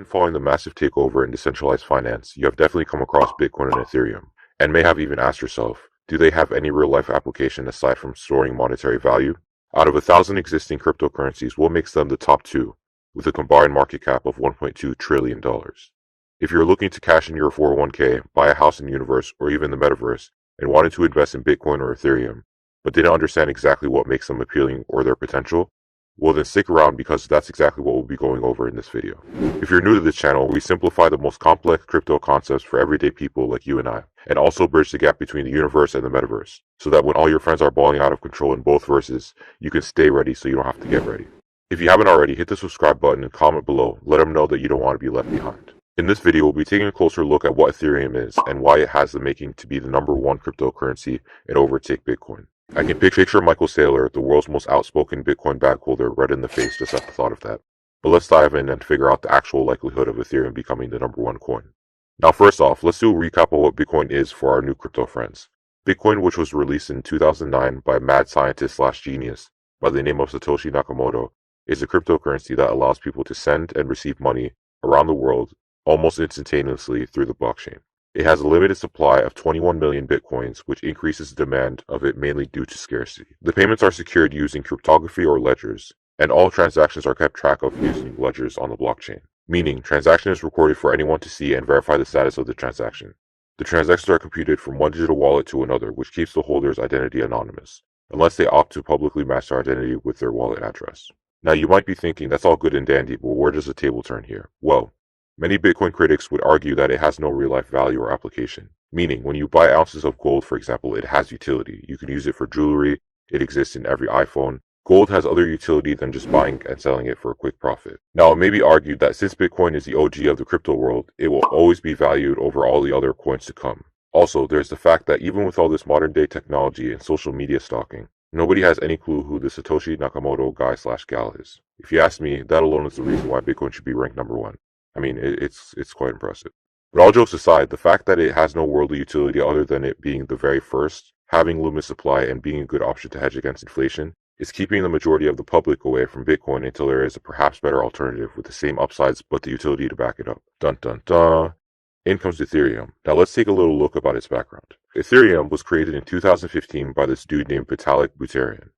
been following the massive takeover in decentralized finance, you have definitely come across Bitcoin and Ethereum, and may have even asked yourself, do they have any real-life application aside from storing monetary value? Out of 1,000 existing cryptocurrencies, what makes them the top two, with a combined market cap of $1.2 trillion? If you're looking to cash in your 401k, buy a house in the universe, or even the metaverse, and wanted to invest in Bitcoin or Ethereum, but didn't understand exactly what makes them appealing or their potential, well then stick around because that's exactly what we'll be going over in this video. If you're new to this channel, we simplify the most complex crypto concepts for everyday people like you and I, and also bridge the gap between the universe and the metaverse, so that when all your friends are balling out of control in both verses, you can stay ready so you don't have to get ready. If you haven't already, hit the subscribe button and comment below, let them know that you don't want to be left behind. In this video, we'll be taking a closer look at what Ethereum is and why it has the making to be the #1 cryptocurrency and overtake Bitcoin. I can picture 𝐦𝐨𝐬𝐤, the world's most outspoken Bitcoin bag holder, red in the face just at the thought of that. But let's dive in and figure out the actual likelihood of Ethereum becoming the #1 coin. Now first off, let's do a recap of what Bitcoin is for our new crypto friends. Bitcoin, which was released in 2009 by a mad scientist/genius by the name of Satoshi Nakamoto, is a cryptocurrency that allows people to send and receive money around the world almost instantaneously through the blockchain. It has a limited supply of 21 million bitcoins, which increases the demand of it mainly due to scarcity. The payments are secured using cryptography or ledgers, and all transactions are kept track of using ledgers on the blockchain, meaning transaction is recorded for anyone to see and verify the status of the transaction. The transactions are computed from one digital wallet to another, which keeps the holder's identity anonymous, unless they opt to publicly match their identity with their wallet address. Now you might be thinking that's all good and dandy, but where does the table turn here? Well, many Bitcoin critics would argue that it has no real-life value or application, meaning when you buy ounces of gold, for example, it has utility. You can use it for jewelry, it exists in every iPhone. Gold has other utility than just buying and selling it for a quick profit. Now, it may be argued that since Bitcoin is the OG of the crypto world, it will always be valued over all the other coins to come. Also, there's the fact that even with all this modern-day technology and social media stalking, nobody has any clue who the Satoshi Nakamoto guy/gal is. If you ask me, that alone is the reason why Bitcoin should be ranked #1. I mean, it's quite impressive. But all jokes aside, the fact that it has no worldly utility other than it being the very first, having limited supply, and being a good option to hedge against inflation, is keeping the majority of the public away from Bitcoin until there is a perhaps better alternative with the same upsides but the utility to back it up. Dun dun dun. In comes Ethereum. Now let's take a little look about its background. Ethereum was created in 2015 by this dude named Vitalik Buterin,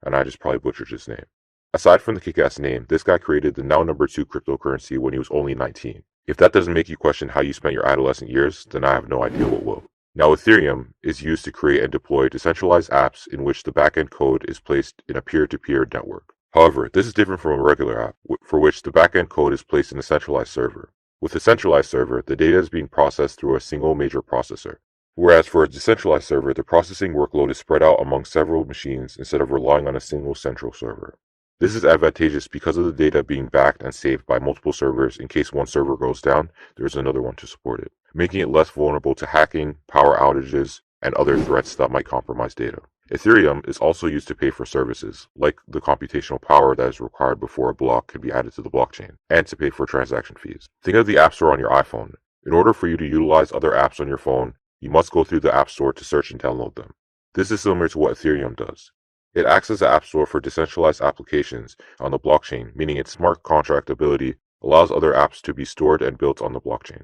and I just probably butchered his name. Aside from the kick-ass name, this guy created the now #2 cryptocurrency when he was only 19. If that doesn't make you question how you spent your adolescent years, then I have no idea what will. Now Ethereum is used to create and deploy decentralized apps in which the backend code is placed in a peer-to-peer network. However, this is different from a regular app, for which the backend code is placed in a centralized server. With a centralized server, the data is being processed through a single major processor. Whereas for a decentralized server, the processing workload is spread out among several machines instead of relying on a single central server. This is advantageous because of the data being backed and saved by multiple servers. In case one server goes down, there's another one to support it, making it less vulnerable to hacking, power outages, and other threats that might compromise data. Ethereum is also used to pay for services, like the computational power that is required before a block can be added to the blockchain, and to pay for transaction fees. Think of the App Store on your iPhone. In order for you to utilize other apps on your phone, you must go through the App Store to search and download them. This is similar to what Ethereum does. It acts as an app store for decentralized applications on the blockchain, meaning its smart contract ability allows other apps to be stored and built on the blockchain.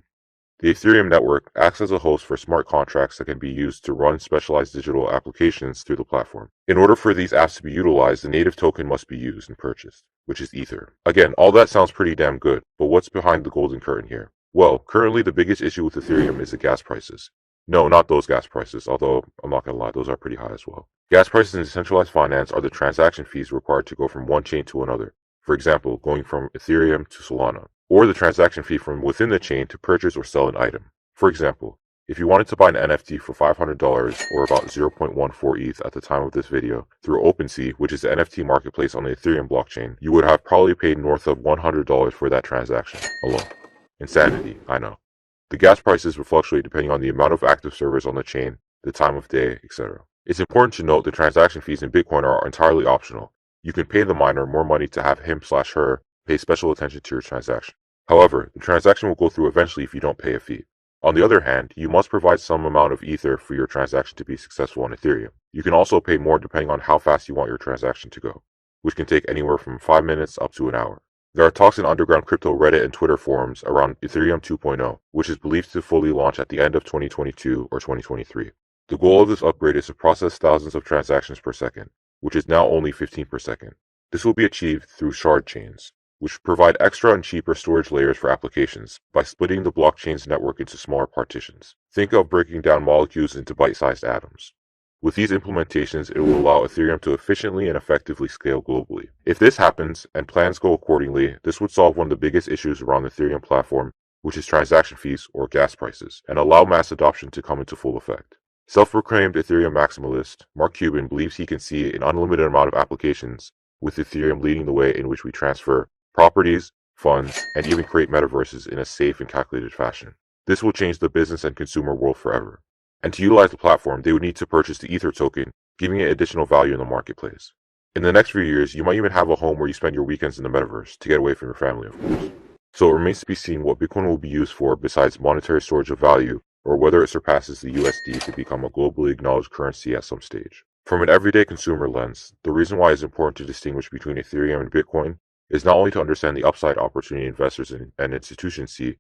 The Ethereum network acts as a host for smart contracts that can be used to run specialized digital applications through the platform. In order for these apps to be utilized, the native token must be used and purchased, which is Ether. Again, all that sounds pretty damn good, but what's behind the golden curtain here? Well, currently the biggest issue with Ethereum is the gas prices. No, not those gas prices, although I'm not going to lie, those are pretty high as well. Gas prices in decentralized finance are the transaction fees required to go from one chain to another. For example, going from Ethereum to Solana, or the transaction fee from within the chain to purchase or sell an item. For example, if you wanted to buy an NFT for $500, or about 0.14 ETH at the time of this video, through OpenSea, which is the NFT marketplace on the Ethereum blockchain, you would have probably paid north of $100 for that transaction alone. Insanity, I know. The gas prices will fluctuate depending on the amount of active servers on the chain, the time of day, etc. It's important to note the transaction fees in Bitcoin are entirely optional. You can pay the miner more money to have him/her pay special attention to your transaction. However, the transaction will go through eventually if you don't pay a fee. On the other hand, you must provide some amount of Ether for your transaction to be successful on Ethereum. You can also pay more depending on how fast you want your transaction to go, which can take anywhere from 5 minutes up to an hour. There are talks in underground crypto Reddit and Twitter forums around Ethereum 2.0, which is believed to fully launch at the end of 2022 or 2023. The goal of this upgrade is to process thousands of transactions per second, which is now only 15 per second. This will be achieved through shard chains, which provide extra and cheaper storage layers for applications by splitting the blockchain's network into smaller partitions. Think of breaking down molecules into bite-sized atoms. With these implementations, it will allow Ethereum to efficiently and effectively scale globally. If this happens, and plans go accordingly, this would solve one of the biggest issues around the Ethereum platform, which is transaction fees or gas prices, and allow mass adoption to come into full effect. Self-proclaimed Ethereum maximalist, Mark Cuban believes he can see an unlimited amount of applications, with Ethereum leading the way in which we transfer properties, funds, and even create metaverses in a safe and calculated fashion. This will change the business and consumer world forever. And to utilize the platform, they would need to purchase the Ether token, giving it additional value in the marketplace. In the next few years, you might even have a home where you spend your weekends in the metaverse, to get away from your family, of course. So it remains to be seen what Bitcoin will be used for besides monetary storage of value, or whether it surpasses the USD to become a globally acknowledged currency at some stage. From an everyday consumer lens, the reason why it's important to distinguish between Ethereum and Bitcoin is not only to understand the upside opportunity investors and institutions see,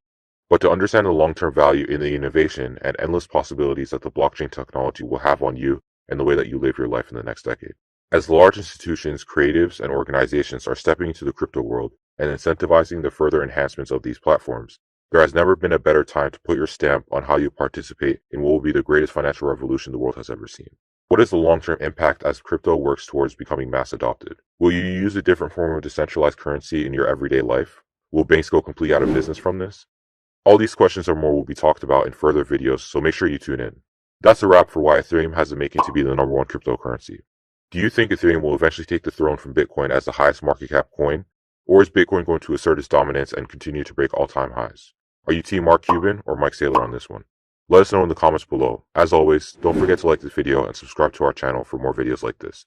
but to understand the long-term value in the innovation and endless possibilities that the blockchain technology will have on you and the way that you live your life in the next decade. As large institutions, creatives, and organizations are stepping into the crypto world and incentivizing the further enhancements of these platforms, there has never been a better time to put your stamp on how you participate in what will be the greatest financial revolution the world has ever seen. What is the long-term impact as crypto works towards becoming mass adopted? Will you use a different form of decentralized currency in your everyday life? Will banks go completely out of business from this? All these questions and more will be talked about in further videos, so make sure you tune in. That's a wrap for why Ethereum has the making to be the #1 cryptocurrency. Do you think Ethereum will eventually take the throne from Bitcoin as the highest market cap coin? Or is Bitcoin going to assert its dominance and continue to break all-time highs? Are you team Mark Cuban or Mike Saylor on this one? Let us know in the comments below. As always, don't forget to like this video and subscribe to our channel for more videos like this.